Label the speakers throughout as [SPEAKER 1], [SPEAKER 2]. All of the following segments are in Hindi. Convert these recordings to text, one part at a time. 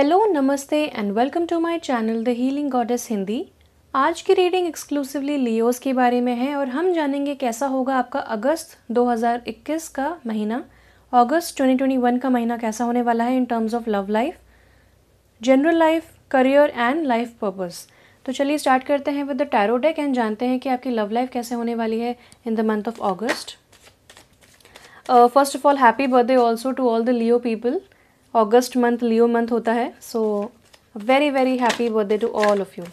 [SPEAKER 1] हेलो, नमस्ते and welcome to my channel the healing goddess Hindi. आज की रीडिंग एक्सक्लूसिवली लियोस के बारे में है और हम जानेंगे कैसा होगा आपका अगस्त 2021 का महीना। अगस्त 2021 का महीना कैसा होने वाला है in terms of love life, general life, career and life purpose. तो चलिए स्टार्ट करते हैं with the tarot deck and जानते हैं कि आपकी लव लाइफ कैसे होने वाली है in the month of August. First of all happy birthday also to all the Leo people. August month Leo month होता है, so very very happy birthday to all of you.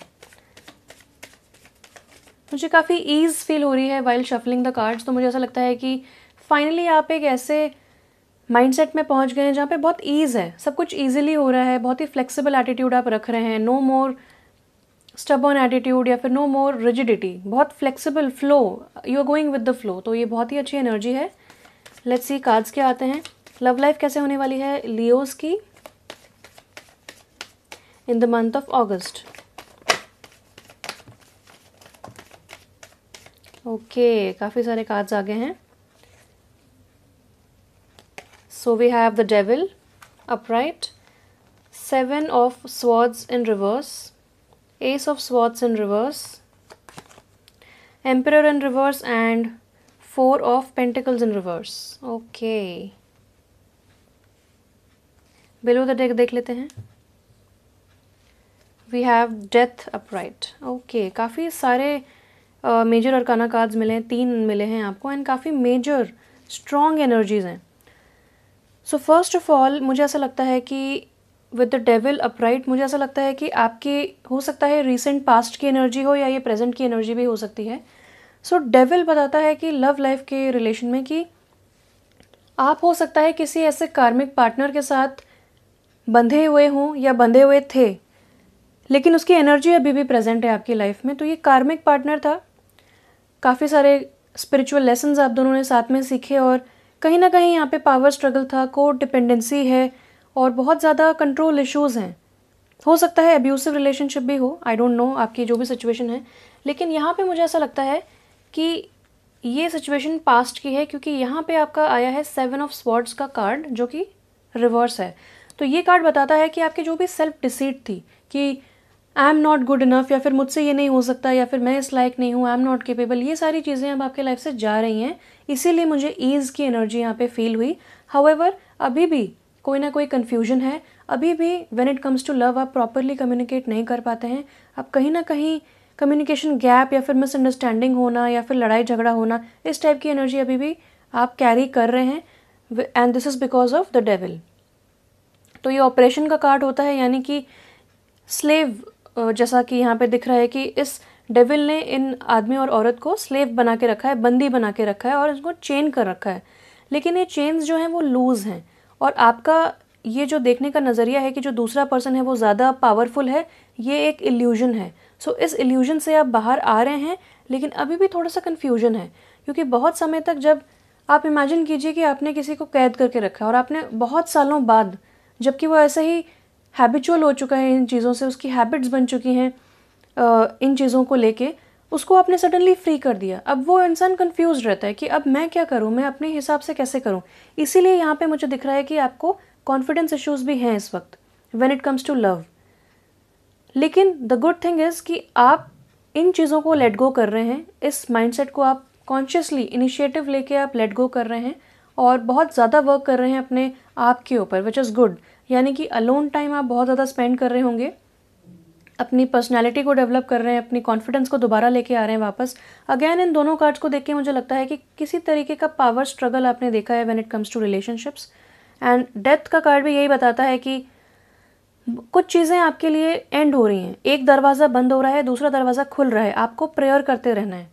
[SPEAKER 1] मुझे काफ़ी ईज़ फील हो रही है वाइल शफलिंग द कार्ड्स। तो मुझे ऐसा लगता है कि फाइनली आप एक ऐसे माइंडसेट में पहुंच गए हैं जहाँ पे बहुत ईज़ है, सब कुछ ईजिली हो रहा है, बहुत ही फ्लेक्सिबल एटीट्यूड आप रख रहे हैं, नो मोर स्टबर्न एटीट्यूड या फिर नो मोर रिजिडिटी, बहुत flexible flow, you are going with the flow. तो ये बहुत ही अच्छी एनर्जी है। लेट्स सी कार्ड्स क्या आते हैं। लव लाइफ कैसे होने वाली है लियोस की in the month of August. Okay, काफ़ी सारे कार्ड्स आ गए हैं। So we have the devil upright, 7 of swords in reverse, ace of swords in reverse, emperor in reverse and 4 of pentacles in reverse. Okay, below the deck देख लेते हैं। We have death upright. Okay, काफ़ी सारे मेजर अरकाना कार्ड्स मिले हैं, 3 मिले हैं आपको एंड काफ़ी मेजर स्ट्रॉन्ग एनर्जीज हैं। सो फर्स्ट ऑफ ऑल मुझे ऐसा लगता है कि विद द डेविल अपराइट, मुझे ऐसा लगता है कि आपकी हो सकता है रिसेंट पास्ट की एनर्जी हो या ये प्रेजेंट की एनर्जी भी हो सकती है। सो डेविल बताता है कि लव लाइफ के रिलेशन में कि आप हो सकता है किसी ऐसे कार्मिक पार्टनर के साथ बंधे हुए हों या बंधे हुए थे, लेकिन उसकी एनर्जी अभी भी प्रेजेंट है आपकी लाइफ में। तो ये कार्मिक पार्टनर था, काफ़ी सारे स्पिरिचुअल लेसन्स आप दोनों ने साथ में सीखे और कहीं ना कहीं यहाँ पे पावर स्ट्रगल था, को डिपेंडेंसी है और बहुत ज़्यादा कंट्रोल इश्यूज़ हैं। हो सकता है अब्यूसिव रिलेशनशिप भी हो, आई डोंट नो आपकी जो भी सिचुएशन है, लेकिन यहाँ पे मुझे ऐसा लगता है कि ये सिचुएशन पास्ट की है क्योंकि यहाँ पे आपका आया है 7 ऑफ स्वॉर्ड्स का कार्ड जो कि रिवर्स है। तो ये कार्ड बताता है कि आपकी जो भी सेल्फ डिसीट थी कि I am not good enough या फिर मुझसे ये नहीं हो सकता या फिर मैं इस लायक नहीं हूँ, आई एम नॉट केपेबल, ये सारी चीज़ें अब आपके लाइफ से जा रही हैं। इसीलिए मुझे ईज़ की एनर्जी यहाँ पे फील हुई। हाउएवर अभी भी कोई ना कोई कन्फ्यूजन है, अभी भी when it comes to love आप प्रॉपरली कम्युनिकेट नहीं कर पाते हैं। आप कहीं ना कहीं कम्युनिकेशन गैप या फिर मिसअंडरस्टैंडिंग होना या फिर लड़ाई झगड़ा होना, इस टाइप की एनर्जी अभी भी आप कैरी कर रहे हैं and this is because of the devil. तो ये ऑपरेशन का कार्ड होता है, यानी कि स्लेव, जैसा कि यहाँ पे दिख रहा है कि इस डेविल ने इन आदमी और औरत को स्लेव बना के रखा है, बंदी बना के रखा है और इसको चेन कर रखा है। लेकिन ये चेन्स जो हैं वो लूज़ हैं और आपका ये जो देखने का नज़रिया है कि जो दूसरा पर्सन है वो ज़्यादा पावरफुल है, ये एक इल्यूजन है। सो इस इल्यूजन से आप बाहर आ रहे हैं, लेकिन अभी भी थोड़ा सा कन्फ्यूजन है क्योंकि बहुत समय तक जब आप इमेजिन कीजिए कि आपने किसी को कैद करके रखा और आपने बहुत सालों बाद, जबकि वो ऐसे ही हैबिचुअल हो चुका है इन चीज़ों से, उसकी हैबिट्स बन चुकी हैं इन चीज़ों को लेके, उसको आपने सडनली फ्री कर दिया। अब वो इंसान कंफ्यूज रहता है कि अब मैं क्या करूं, मैं अपने हिसाब से कैसे करूं। इसीलिए यहाँ पे मुझे दिख रहा है कि आपको कॉन्फिडेंस इश्यूज भी हैं इस वक्त when it comes to love. लेकिन द गुड थिंग इज़ कि आप इन चीज़ों को लेट गो कर रहे हैं, इस माइंडसेट को आप कॉन्शियसली इनिशिएटिव लेके आप लेट गो कर रहे हैं और बहुत ज़्यादा वर्क कर रहे हैं अपने आप के ऊपर, विच इज़ गुड। यानी कि अलोन टाइम आप बहुत ज़्यादा स्पेंड कर रहे होंगे, अपनी पर्सनैलिटी को डेवलप कर रहे हैं, अपनी कॉन्फिडेंस को दोबारा लेके आ रहे हैं वापस। अगेन इन दोनों कार्ड्स को देख के मुझे लगता है कि किसी तरीके का पावर स्ट्रगल आपने देखा है when it comes to relationships. And death का कार्ड भी यही बताता है कि कुछ चीज़ें आपके लिए एंड हो रही हैं, एक दरवाज़ा बंद हो रहा है, दूसरा दरवाज़ा खुल रहा है। आपको प्रेयर करते रहना है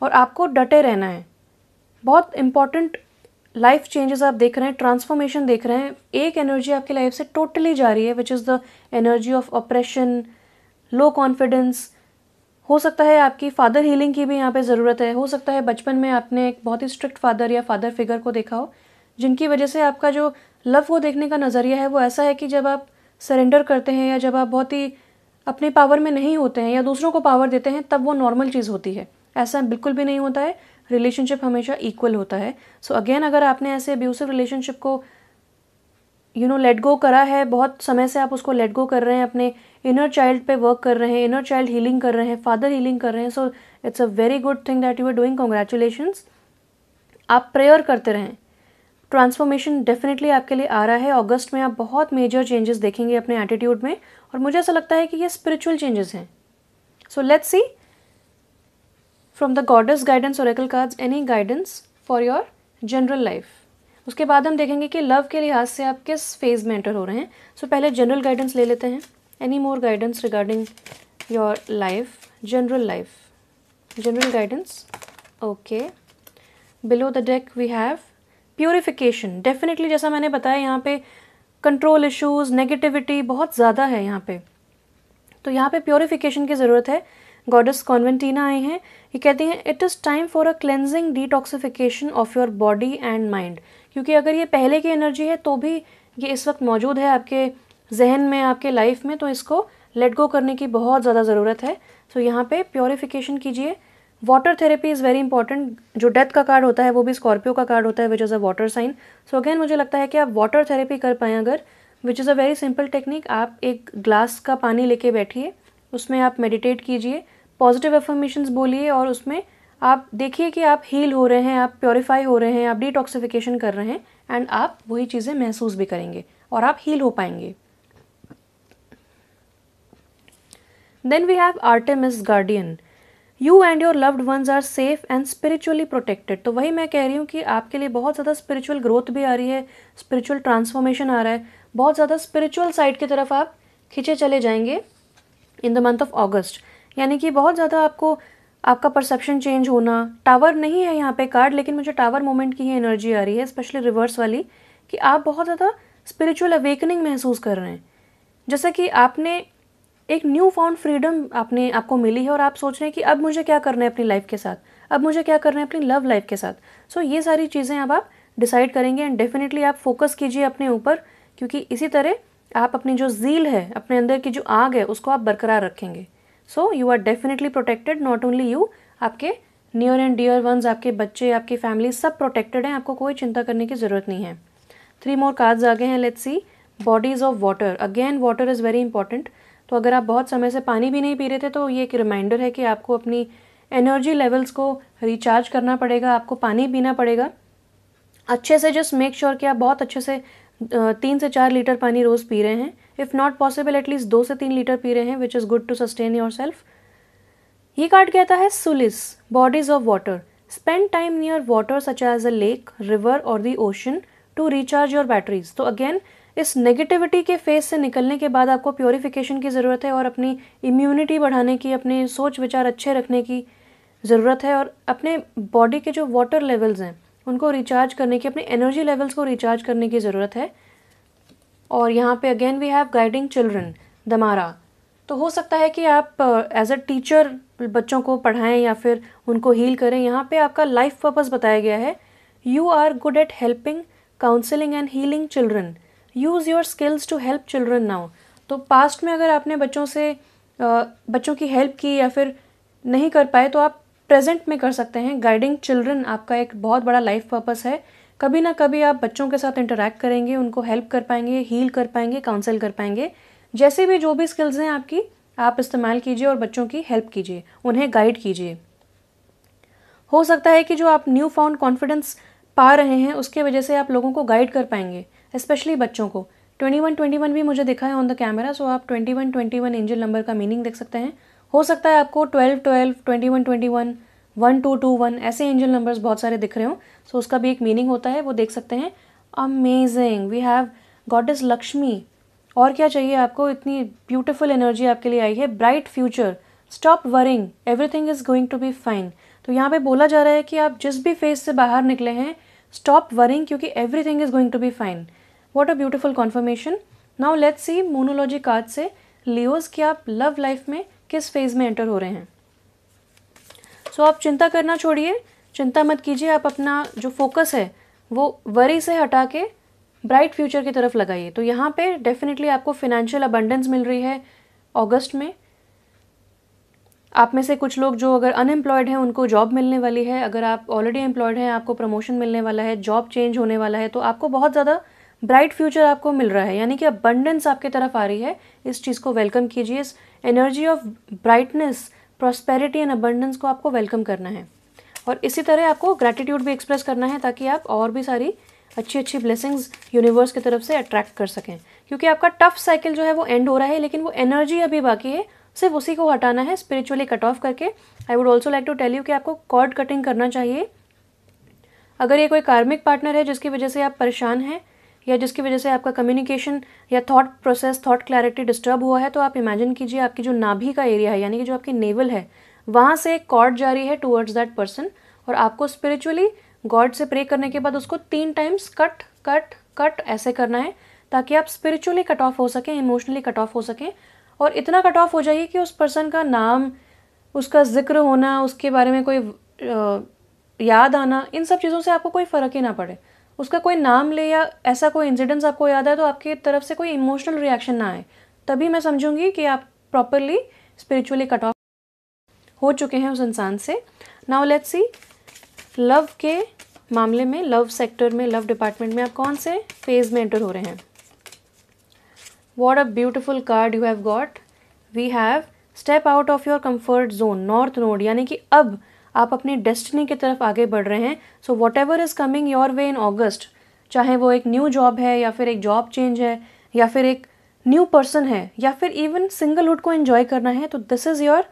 [SPEAKER 1] और आपको डटे रहना है। बहुत इंपॉर्टेंट लाइफ चेंजेस आप देख रहे हैं, ट्रांसफॉर्मेशन देख रहे हैं। एक एनर्जी आपकी लाइफ से टोटली जा रही है which is the energy of operation, low confidence. हो सकता है आपकी फादर हीलिंग की भी यहाँ पे ज़रूरत है। हो सकता है बचपन में आपने एक बहुत ही स्ट्रिक्ट फादर या फादर फिगर को देखा हो, जिनकी वजह से आपका जो लव को देखने का नज़रिया है वो ऐसा है कि जब आप सरेंडर करते हैं या जब आप बहुत ही अपने पावर में नहीं होते हैं या दूसरों को पावर देते हैं, तब वो नॉर्मल चीज़ होती है। ऐसा बिल्कुल भी नहीं होता है, रिलेशनशिप हमेशा इक्वल होता है। सो अगेन अगर आपने ऐसे अब्यूसिव रिलेशनशिप को लेट गो करा है, बहुत समय से आप उसको लेट गो कर रहे हैं, अपने इनर चाइल्ड पे वर्क कर रहे हैं, इनर चाइल्ड हीलिंग कर रहे हैं, फादर हीलिंग कर रहे हैं. So it's a very good thing that you are doing. Congratulations. आप प्रेयर करते रहें. ट्रांसफॉर्मेशन डेफिनेटली आपके लिए आ रहा है. अगस्त में आप बहुत मेजर चेंजेस देखेंगे अपने एटीट्यूड में, और मुझे ऐसा लगता है कि ये स्पिरिचुअल चेंजेस हैं. So let's see from the goddess guidance Oracle cards any guidance for your general life. उसके बाद हम देखेंगे कि लव के लिहाज से आप किस फेज में एंटर हो रहे हैं. सो पहले जनरल गाइडेंस ले लेते हैं. Any more guidance regarding your life, general life, general guidance. Okay, below the deck we have purification. Definitely जैसा मैंने बताया यहाँ पे कंट्रोल इश्यूज, नेगेटिविटी बहुत ज़्यादा है यहाँ पे, तो यहाँ पे प्योरिफिकेशन की ज़रूरत है. गॉडेस कॉन्वेंटिना आई हैं. ये कहती हैं it is time for a cleansing detoxification of your body and mind. क्योंकि अगर ये पहले की एनर्जी है तो भी ये इस वक्त मौजूद है आपके जहन में, आपके लाइफ में, तो इसको लेट गो करने की बहुत ज़्यादा ज़रूरत है. सो यहाँ पे प्योरिफिकेशन कीजिए. Water therapy is very important. जो डेथ का कार्ड होता है वो भी स्कॉर्पियो का कार्ड होता है, which is a water sign. So again मुझे लगता है कि आप वाटर थेरेपी कर पाएँ अगर, विच is a very simple technique. आप एक ग्लास का पानी लेके बैठिए, उसमें आप मेडिटेट कीजिए, पॉजिटिव अफर्मेशंस बोलिए, और उसमें आप देखिए कि आप हील हो रहे हैं, आप प्योरीफाई हो रहे हैं, आप डिटॉक्सिफिकेशन कर रहे हैं, एंड आप वही चीज़ें महसूस भी करेंगे और आप हील हो पाएंगे. Then we have Artemis guardian. You and your loved ones are safe and spiritually protected. तो वही मैं कह रही हूँ कि आपके लिए बहुत ज़्यादा स्पिरिचुअल ग्रोथ भी आ रही है, स्पिरिचुअल ट्रांसफॉर्मेशन आ रहा है, बहुत ज़्यादा स्पिरिचुअल साइड की तरफ आप खींचे चले जाएंगे इन द मंथ ऑफ अगस्त. यानी कि बहुत ज़्यादा आपको आपका परसेप्शन चेंज होना. टावर नहीं है यहाँ पे कार्ड, लेकिन मुझे टावर मोमेंट की ही एनर्जी आ रही है, स्पेशली रिवर्स वाली, कि आप बहुत ज़्यादा स्पिरिचुअल अवेकनिंग महसूस कर रहे हैं. जैसे कि आपने एक न्यू फाउंड फ्रीडम आपको मिली है, और आप सोच रहे हैं कि अब मुझे क्या करना है अपनी लाइफ के साथ, अब मुझे क्या करना है अपनी लव लाइफ के साथ. सो ये सारी चीज़ें अब आप डिसाइड करेंगे, एंड डेफिनेटली आप फोकस कीजिए अपने ऊपर, क्योंकि इसी तरह आप अपनी जो ज़ील है, अपने अंदर की जो आग है, उसको आप बरकरार रखेंगे. So you are definitely protected. Not only you, आपके नियर एंड डियर वंस, आपके बच्चे, आपकी फैमिली, सब प्रोटेक्टेड हैं. आपको कोई चिंता करने की ज़रूरत नहीं है. 3 मोर कार्ड्स आ गए हैं. Let's see. Bodies of water. Again water is very important. तो अगर आप बहुत समय से पानी भी नहीं पी रहे थे, तो ये एक रिमाइंडर है कि आपको अपनी एनर्जी लेवल्स को रिचार्ज करना पड़ेगा, आपको पानी पीना पड़ेगा अच्छे से. जस्ट मेक श्योर कि आप बहुत अच्छे से 3 से 4 लीटर पानी रोज़ पी रहे हैं. इफ़ नॉट पॉसिबल एटलीस्ट 2 से 3 लीटर पी रहे हैं, which is good to sustain your self. ये कार्ड कहता है सुलिस. Bodies of water. Spend time near water such as a lake, river और the ocean to recharge your batteries. तो अगेन इस नेगेटिविटी के फेज से निकलने के बाद आपको प्योरिफिकेशन की ज़रूरत है, और अपनी इम्यूनिटी बढ़ाने की, अपने सोच विचार अच्छे रखने की ज़रूरत है, और अपने बॉडी के जो वाटर लेवल्स हैं उनको रिचार्ज करने की, अपने एनर्जी लेवल्स को रिचार्ज करने की ज़रूरत है. और यहाँ पे again we have guiding children, दमारा. तो हो सकता है कि आप एज अ टीचर बच्चों को पढ़ाएं या फिर उनको हील करें. यहाँ पे आपका लाइफ पर्पस बताया गया है. You are good at helping, counselling and healing children. Use your skills to help children now. तो पास्ट में अगर आपने बच्चों की हेल्प की या फिर नहीं कर पाए, तो आप प्रेजेंट में कर सकते हैं. गाइडिंग चिल्ड्रन आपका एक बहुत बड़ा लाइफ पर्पस है. कभी ना कभी आप बच्चों के साथ इंटरेक्ट करेंगे, उनको हेल्प कर पाएंगे, हील कर पाएंगे, काउंसिल कर पाएंगे. जैसे भी जो भी स्किल्स हैं आपकी, आप इस्तेमाल कीजिए और बच्चों की हेल्प कीजिए, उन्हें गाइड कीजिए. हो सकता है कि जो आप न्यू फाउंड कॉन्फिडेंस पा रहे हैं उसके वजह से आप लोगों को गाइड कर पाएंगे, स्पेशली बच्चों को. 2121 भी मुझे दिखा है ऑन द कैमरा. सो आप 2121 एंजल नंबर का मीनिंग देख सकते हैं. हो सकता है आपको 1212, 2121, 1221 ऐसे एंजल नंबर्स बहुत सारे दिख रहे हो. सो उसका भी एक मीनिंग होता है, वो देख सकते हैं. Amazing. We have goddess Lakshmi. और क्या चाहिए आपको, इतनी ब्यूटीफुल एनर्जी आपके लिए आई है. Bright future. Stop worrying, everything is going to be fine. तो यहाँ पे बोला जा रहा है कि आप जिस भी फेज से बाहर निकले हैं, स्टॉप वरिंग, क्योंकि everything is going to be fine. What a beautiful confirmation. Now let's see मोनोलॉजी कार्ड से लियोज कि आप लव लाइफ में किस फेज में एंटर हो रहे हैं. सो आप चिंता करना छोड़िए, चिंता मत कीजिए. आप अपना जो फोकस है वो वरी से हटा के ब्राइट फ्यूचर की तरफ लगाइए. तो यहाँ पे डेफिनेटली आपको फिनेंशियल अबंडेंस मिल रही है अगस्त में. आप में से कुछ लोग जो अगर अनएम्प्लॉयड हैं उनको जॉब मिलने वाली है. अगर आप ऑलरेडी एम्प्लॉयड हैं, आपको प्रमोशन मिलने वाला है, जॉब चेंज होने वाला है. तो आपको बहुत ज़्यादा ब्राइट फ्यूचर आपको मिल रहा है, यानी कि अबंडेंस आपके तरफ आ रही है। इस चीज़ को वेलकम कीजिए, इस energy of brightness, prosperity and abundance को आपको वेलकम करना है। और इसी तरह आपको ग्रैटिट्यूड भी एक्सप्रेस करना है ताकि आप और भी सारी अच्छी अच्छी ब्लेसिंग्स यूनिवर्स की तरफ से अट्रैक्ट कर सकें, क्योंकि आपका टफ साइकिल जो है वो एंड हो रहा है, लेकिन वो एनर्जी अभी बाकी है, सिर्फ उसी को हटाना है स्पिरिचुअली कट ऑफ करके। I would also like to tell you कि आपको कॉर्ड कटिंग करना चाहिए। अगर ये कोई कार्मिक पार्टनर है जिसकी वजह से आप परेशान हैं या जिसकी वजह से आपका कम्युनिकेशन या thought process, thought clarity disturb हुआ है, तो आप इमेजिन कीजिए आपकी जो नाभि का एरिया है, यानी कि जो आपकी नेवल है, वहाँ से एक कॉर्ड जा रही है टूवर्ड्स दैट पर्सन, और आपको स्पिरिचुअली गॉड से प्रे करने के बाद उसको 3 टाइम्स कट कट कट ऐसे करना है ताकि आप स्पिरिचुअली कट ऑफ हो सकें, इमोशनली कट ऑफ हो सकें। और इतना कट ऑफ हो जाइए कि उस पर्सन का नाम, उसका जिक्र होना, उसके बारे में कोई याद आना, इन सब चीज़ों से आपको कोई फ़र्क ही ना पड़े। उसका कोई नाम ले या ऐसा कोई इंसिडेंट्स आपको याद है तो आपकी तरफ से कोई इमोशनल रिएक्शन ना आए, तभी मैं समझूंगी कि आप प्रॉपरली स्पिरिचुअली कट ऑफ हो चुके हैं उस इंसान से। नाउ लेट्स सी, लव के मामले में, लव सेक्टर में, लव डिपार्टमेंट में आप कौन से फेज में एंटर हो रहे हैं। What a beautiful card you have got. We have step out of your comfort zone, north node, यानी कि अब आप अपनी डेस्टिनी की तरफ आगे बढ़ रहे हैं। So what ever is coming your way in August, चाहे वो एक न्यू जॉब है या फिर एक जॉब चेंज है या फिर एक न्यू पर्सन है या फिर इवन सिंगलहुड को एंजॉय करना है, तो this is your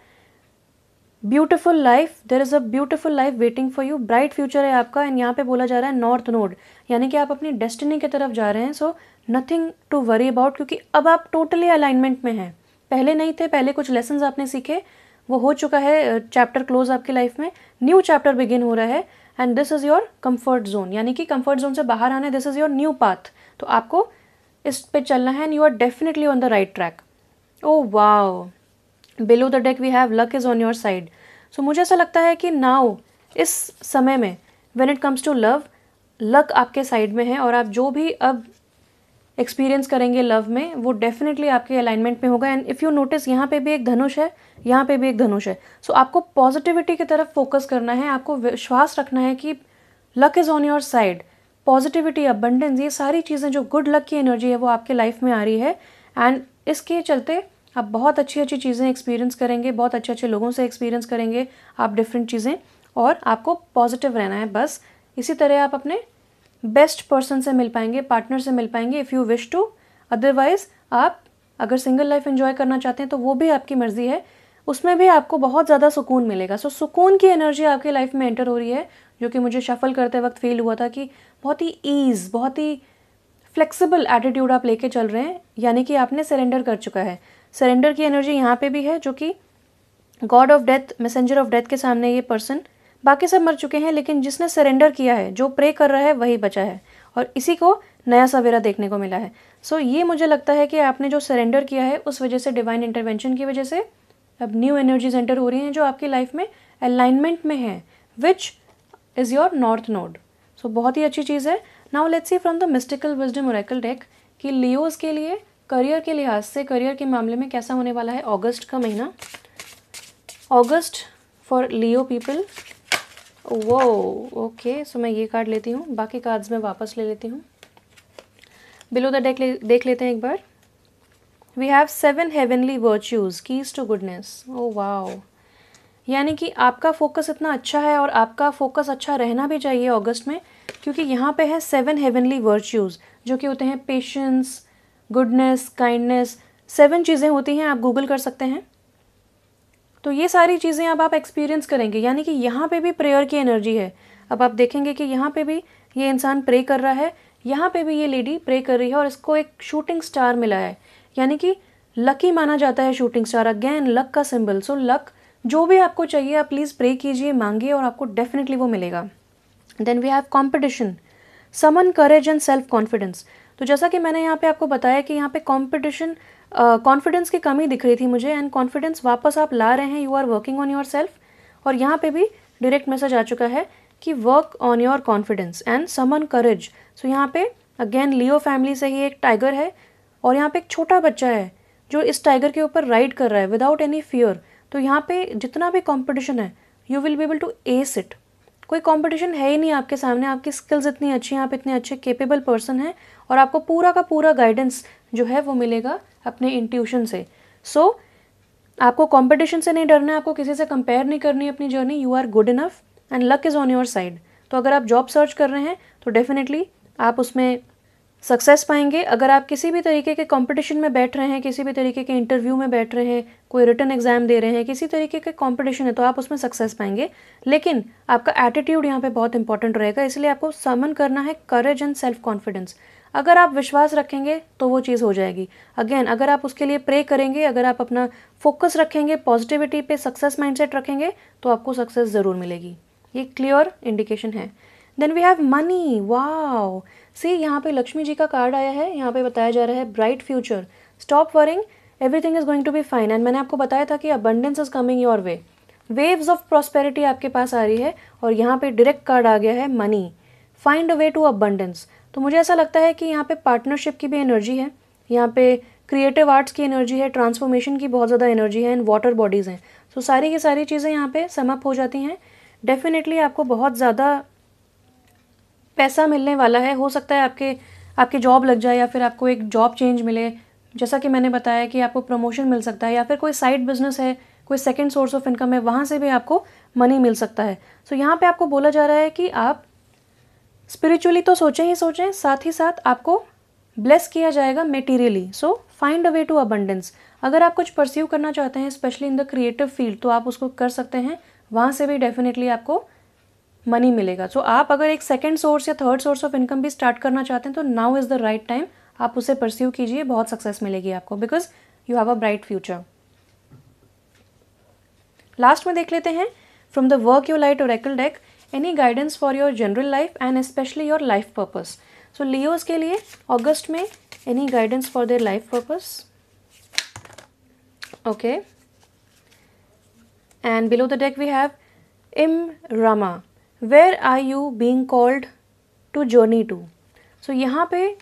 [SPEAKER 1] beautiful life. There is a beautiful life waiting for you, bright future है आपका। एंड यहाँ पे बोला जा रहा है नॉर्थ नोड, यानी कि आप अपनी डेस्टिनी की तरफ जा रहे हैं। So nothing to worry about, क्योंकि अब आप टोटली अलाइनमेंट में हैं। पहले नहीं थे, पहले कुछ लेसन्स आपने सीखे, वो हो चुका है, चैप्टर क्लोज आपकी लाइफ में, न्यू चैप्टर बिगिन हो रहा है। And this is your comfort zone, यानी कि कंफर्ट जोन से बाहर आना है, this is your new path. तो आपको इस पे चलना है and you are definitely on the right track. Oh wow, below the deck we have luck is on your side. So मुझे ऐसा लगता है कि नाउ इस समय में when it comes to love, luck आपके साइड में है और आप जो भी अब एक्सपीरियंस करेंगे लव में वो डेफिनेटली आपके अलाइनमेंट में होगा। एंड इफ़ यू नोटिस, यहाँ पे भी एक धनुष है, यहाँ पे भी एक धनुष है। सो आपको पॉजिटिविटी की तरफ फोकस करना है, आपको विश्वास रखना है कि luck is on your side. Positivity, abundance, ये सारी चीज़ें जो गुड लक की एनर्जी है वो आपके लाइफ में आ रही है। एंड इसके चलते आप बहुत अच्छी अच्छी चीज़ें एक्सपीरियंस करेंगे, बहुत अच्छे अच्छे लोगों से एक्सपीरियंस करेंगे आप डिफरेंट चीज़ें, और आपको पॉजिटिव रहना है बस। इसी तरह आप अपने बेस्ट पर्सन से मिल पाएंगे, पार्टनर से मिल पाएंगे if you wish to. Otherwise आप अगर सिंगल लाइफ एंजॉय करना चाहते हैं तो वो भी आपकी मर्जी है, उसमें भी आपको बहुत ज़्यादा सुकून मिलेगा। सो सुकून की एनर्जी आपकी लाइफ में एंटर हो रही है, जो कि मुझे शफल करते वक्त फील हुआ था कि बहुत ही ईज़, बहुत ही फ्लेक्सिबल एटीट्यूड आप लेके चल रहे हैं, यानी कि आपने सरेंडर कर चुका है। सरेंडर की एनर्जी यहाँ पे भी है, जो कि God of death, messenger of death के सामने ये पर्सन, बाकी सब मर चुके हैं, लेकिन जिसने सरेंडर किया है, जो प्रे कर रहा है, वही बचा है और इसी को नया सवेरा देखने को मिला है। सो ये मुझे लगता है कि आपने जो सरेंडर किया है उस वजह से, डिवाइन इंटरवेंशन की वजह से अब न्यू एनर्जीज एंटर हो रही हैं जो आपकी लाइफ में अलाइनमेंट में है, which is your north node. So बहुत ही अच्छी चीज़ है। Now let's see from the mystical wisdom oracle deck कि लियोज के लिए करियर के लिहाज से, करियर के मामले में कैसा होने वाला है अगस्त का महीना। अगस्त फॉर लियो पीपल। वो ओके, सो मैं ये कार्ड लेती हूँ, बाकी कार्ड्स मैं वापस ले लेती हूँ। बिलो द डेक देख लेते हैं एक बार। We have 7 heavenly virtues, keys to goodness. Oh wow, यानी कि आपका फोकस इतना अच्छा है और आपका फोकस अच्छा रहना भी चाहिए अगस्त में, क्योंकि यहाँ पे है 7 हेवनली वर्च्यूज़, जो कि होते हैं पेशेंस, गुडनेस, काइंडनेस। 7 चीज़ें होती हैं, आप गूगल कर सकते हैं। तो ये सारी चीज़ें अब आप एक्सपीरियंस करेंगे, यानी कि यहाँ पे भी प्रेयर की एनर्जी है। अब आप देखेंगे कि यहाँ पे भी ये इंसान प्रे कर रहा है, यहाँ पे भी ये लेडी प्रे कर रही है और इसको एक शूटिंग स्टार मिला है, यानी कि लकी माना जाता है शूटिंग स्टार, अगेन लक का सिंबल। सो लक, जो भी आपको चाहिए आप प्लीज़ प्रे कीजिए, मांगिए और आपको डेफिनेटली वो मिलेगा। Then we have competition, summon courage and self confidence. तो जैसा कि मैंने यहाँ पे आपको बताया कि यहाँ पे कॉम्पिटिशन, कॉन्फिडेंस की कमी दिख रही थी मुझे, एंड कॉन्फिडेंस वापस आप ला रहे हैं, you are working on yourself. और यहाँ पे भी डायरेक्ट मैसेज आ चुका है कि work on your confidence and summon courage. So यहाँ पे अगेन लियो फैमिली से ही एक टाइगर है और यहाँ पे एक छोटा बच्चा है जो इस टाइगर के ऊपर राइड कर रहा है विदाउट एनी फियर। तो यहाँ पे जितना भी कॉम्पिटिशन है, you will be able to ace it. कोई कंपटीशन है ही नहीं आपके सामने, आपकी स्किल्स इतनी अच्छी हैं, आप इतने अच्छे केपेबल पर्सन हैं और आपको पूरा का पूरा गाइडेंस जो है वो मिलेगा अपने इंट्यूशन से। सो आपको कंपटीशन से नहीं डरना है, आपको किसी से कंपेयर नहीं करनी है अपनी journey. You are good enough and luck is on your side. तो अगर आप जॉब सर्च कर रहे हैं तो डेफिनेटली आप उसमें सक्सेस पाएंगे। अगर आप किसी भी तरीके के कंपटीशन में बैठ रहे हैं, किसी भी तरीके के इंटरव्यू में बैठ रहे हैं, कोई रिटन एग्जाम दे रहे हैं, किसी तरीके के कंपटीशन है तो आप उसमें सक्सेस पाएंगे। लेकिन आपका एटीट्यूड यहाँ पे बहुत इंपॉर्टेंट रहेगा, इसलिए आपको समन करना है करेज एंड सेल्फ कॉन्फिडेंस। अगर आप विश्वास रखेंगे तो वो चीज़ हो जाएगी। अगेन अगर आप उसके लिए प्रे करेंगे, अगर आप अपना फोकस रखेंगे, पॉजिटिविटी पे सक्सेस माइंडसेट रखेंगे तो आपको सक्सेस ज़रूर मिलेगी। ये क्लियर इंडिकेशन है। Then we have money. Wow, see यहाँ पे लक्ष्मी जी का कार्ड आया है। यहाँ पे बताया जा रहा है bright future, stop worrying, everything is going to be fine. And मैंने आपको बताया था कि abundance is coming your way, waves of prosperity आपके पास आ रही है। और यहाँ पे डायरेक्ट कार्ड आ गया है money, find a way to abundance. तो मुझे ऐसा लगता है कि यहाँ पे पार्टनरशिप की भी एनर्जी है, यहाँ पे क्रिएटिव आर्ट्स की एनर्जी है, ट्रांसफॉर्मेशन की बहुत ज़्यादा एनर्जी है, एंड वाटर बॉडीज़ हैं। तो सारी की सारी चीज़ें यहाँ पे समअप हो जाती हैं। डेफिनेटली आपको बहुत ज़्यादा पैसा मिलने वाला है। हो सकता है आपकी जॉब लग जाए या फिर आपको एक जॉब चेंज मिले, जैसा कि मैंने बताया कि आपको प्रमोशन मिल सकता है, या फिर कोई साइड बिजनेस है, कोई सेकंड सोर्स ऑफ इनकम है, वहाँ से भी आपको मनी मिल सकता है। सो यहाँ पे आपको बोला जा रहा है कि आप स्पिरिचुअली तो सोचें ही सोचें, साथ ही साथ आपको ब्लेस किया जाएगा materially. So find a way to abundance. अगर आप कुछ परस्यू करना चाहते हैं specially in the creative field तो आप उसको कर सकते हैं, वहाँ से भी डेफिनेटली आपको मनी मिलेगा। सो आप अगर एक सेकंड सोर्स या थर्ड सोर्स ऑफ इनकम भी स्टार्ट करना चाहते हैं तो now is the right time, आप उसे परस्यू कीजिए, बहुत सक्सेस मिलेगी आपको, because you have a bright future. Last में देख लेते हैं from the work your light Oracle deck, any guidance for your general life and specially your life purpose. So Leos के लिए अगस्त में any guidance for their life purpose. Okay, and below the deck we have इम रमा, where are you being called to journey to. So यहाँ पे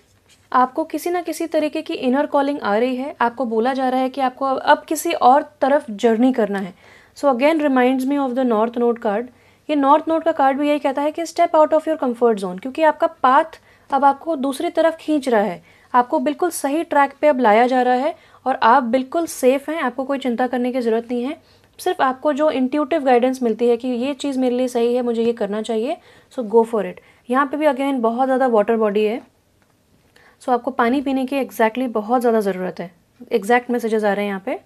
[SPEAKER 1] आपको किसी ना किसी तरीके की इनर कॉलिंग आ रही है, आपको बोला जा रहा है कि आपको अब किसी और तरफ जर्नी करना है। So again reminds me of the north node card. ये नॉर्थ नोड का कार्ड भी यही कहता है कि step out of your comfort zone, क्योंकि आपका पाथ अब आपको दूसरी तरफ खींच रहा है, आपको बिल्कुल सही ट्रैक पे अब लाया जा रहा है और आप बिल्कुल सेफ हैं, आपको कोई चिंता करने की ज़रूरत नहीं है। सिर्फ आपको जो इंट्यूटिव गाइडेंस मिलती है कि ये चीज़ मेरे लिए सही है, मुझे ये करना चाहिए, सो गो फॉर इट। यहाँ पे भी अगेन बहुत ज़्यादा वाटर बॉडी है, सो आपको पानी पीने की एग्जैक्टली बहुत ज़्यादा ज़रूरत है। एग्जैक्ट मैसेजेस आ रहे हैं यहाँ पे।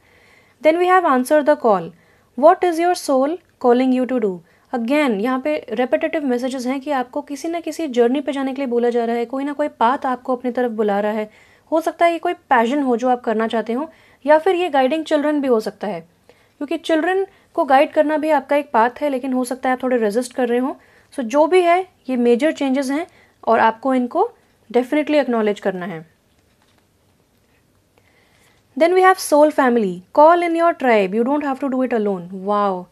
[SPEAKER 1] Then we have answer the call, what is your soul calling you to do. Again यहाँ पे रेपिटेटिव मैसेजेस हैं कि आपको किसी ना किसी जर्नी पे जाने के लिए बोला जा रहा है, कोई ना कोई पाथ आपको अपनी तरफ बुला रहा है। हो सकता है ये कोई पैशन हो जो आप करना चाहते हो, या फिर ये गाइडिंग चिल्ड्रन भी हो सकता है, क्योंकि चिल्ड्रन को गाइड करना भी आपका एक पाथ है, लेकिन हो सकता है आप थोड़े रेजिस्ट कर रहे हो। सो जो भी है ये मेजर चेंजेस हैं और आपको इनको डेफिनेटली एक्नॉलेज करना है। Then we have soul family, call in your tribe, you don't have to do it alone. Wow,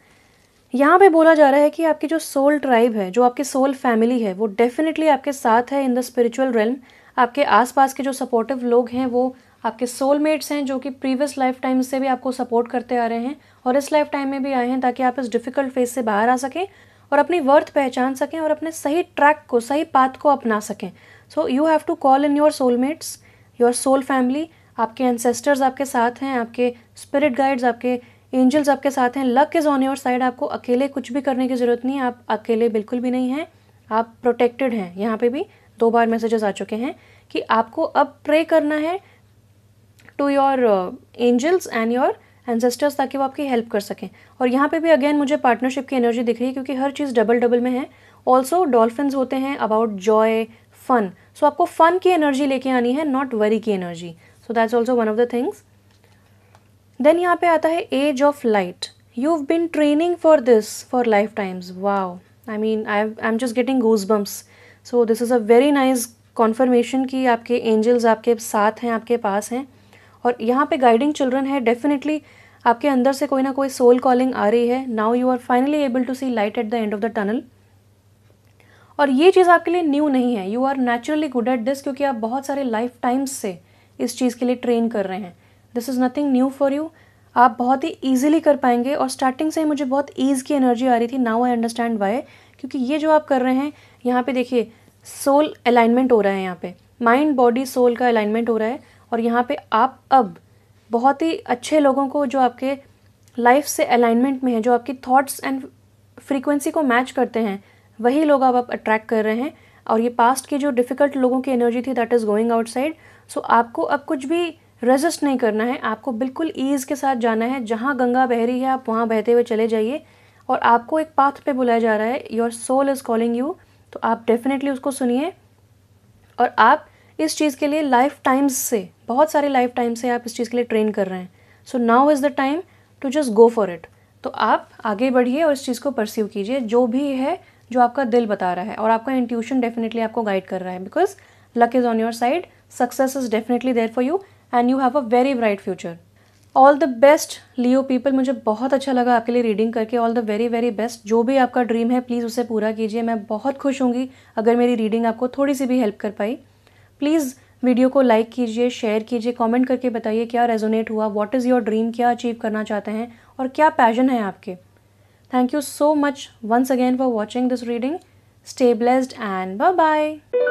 [SPEAKER 1] यहाँ पे बोला जा रहा है कि आपकी जो सोल ट्राइब है, जो आपकी सोल फैमिली है, वो डेफिनेटली आपके साथ है इन द स्पिरिचुअल रेल्म। आपके आसपास के जो सपोर्टिव लोग हैं वो आपके सोलमेट्स हैं, जो कि प्रीवियस लाइफ टाइम से भी आपको सपोर्ट करते आ रहे हैं और इस लाइफ टाइम में भी आए हैं, ताकि आप इस डिफ़िकल्ट फेज से बाहर आ सकें और अपनी वर्थ पहचान सकें और अपने सही ट्रैक को, सही पाथ को अपना सकें। So you have to call in your soulmates, your soul family. आपके एंसेस्टर्स आपके साथ हैं, आपके स्पिरिट गाइड्स, आपके एंजल्स आपके साथ हैं। Luck is on your side, आपको अकेले कुछ भी करने की ज़रूरत नहीं है, आप अकेले बिल्कुल भी नहीं हैं, आप प्रोटेक्टेड हैं। यहाँ पे भी 2 बार मैसेजेस आ चुके हैं कि आपको अब प्रे करना है to your angels and your ancestors, ताकि वो आपकी हेल्प कर सकें। और यहाँ पे भी अगेन मुझे पार्टनरशिप की एनर्जी दिख रही है, क्योंकि हर चीज़ डबल डबल में है। ऑल्सो डॉल्फिन्स होते हैं अबाउट जॉय, फन। सो आपको फन की एनर्जी लेके आनी है, नॉट वरी की energy. So that's also one of the things. Then यहाँ पे आता है age of light, you have been training for this for lifetimes. Wow, I mean I am just getting goose bumps. So this is a very nice confirmation कि आपके एंजल्स आपके साथ हैं, आपके पास हैं। और यहाँ पे गाइडिंग चिल्ड्रन है, डेफिनेटली आपके अंदर से कोई ना कोई सोल कॉलिंग आ रही है। Now you are finally able to see light at the end of the tunnel. और ये चीज़ आपके लिए न्यू नहीं है, you are naturally good at this, क्योंकि आप बहुत सारे लाइफ टाइम्स से इस चीज़ के लिए ट्रेन कर रहे हैं। This is nothing new for you, आप बहुत ही ईजिली कर पाएंगे। और स्टार्टिंग से ही मुझे बहुत ईज़ की एनर्जी आ रही थी, नाउ आई अंडरस्टैंड वाई, क्योंकि ये जो आप कर रहे हैं यहाँ पे देखिए सोल अलाइनमेंट हो रहा है, यहाँ पे माइंड बॉडी सोल का अलाइनमेंट हो रहा है। और यहाँ पे आप अब बहुत ही अच्छे लोगों को जो आपके लाइफ से अलाइनमेंट में है, जो आपकी थॉट्स एंड फ्रीक्वेंसी को मैच करते हैं, वही लोग आप अट्रैक्ट कर रहे हैं। और ये पास्ट की जो डिफ़िकल्ट लोगों की एनर्जी थी दैट इज़ गोइंग आउटसाइड। सो आपको अब कुछ भी रेजिस्ट नहीं करना है, आपको बिल्कुल ईज़ के साथ जाना है। जहाँ गंगा बह रही है आप वहाँ बहते हुए चले जाइए। और आपको एक पाथ पे बुलाया जा रहा है, your soul is calling you. तो आप डेफिनेटली उसको सुनिए। और आप इस चीज़ के लिए लाइफ टाइम्स से, बहुत सारे लाइफ टाइम से आप इस चीज़ के लिए ट्रेन कर रहे हैं। So now is the time to just go for it. तो आप आगे बढ़िए और इस चीज़ को परस्यू कीजिए, जो भी है जो आपका दिल बता रहा है। और आपका इंट्यूशन डेफिनेटली आपको गाइड कर रहा है, because luck is on your side, success is definitely there for you and you have a very bright future. All the best Leo people. मुझे बहुत अच्छा लगा आपके लिए रीडिंग करके। All the very very best. जो भी आपका ड्रीम है प्लीज़ उसे पूरा कीजिए। मैं बहुत खुश होंगी अगर मेरी रीडिंग आपको थोड़ी सी भी हेल्प कर पाई। प्लीज़ वीडियो को लाइक कीजिए, शेयर कीजिए, कमेंट करके बताइए क्या रेजोनेट हुआ, व्हाट इज़ योर ड्रीम, क्या अचीव करना चाहते हैं और क्या पैशन है आपके। Thank you so much once again for watching this reading. Stay blessed and bye bye.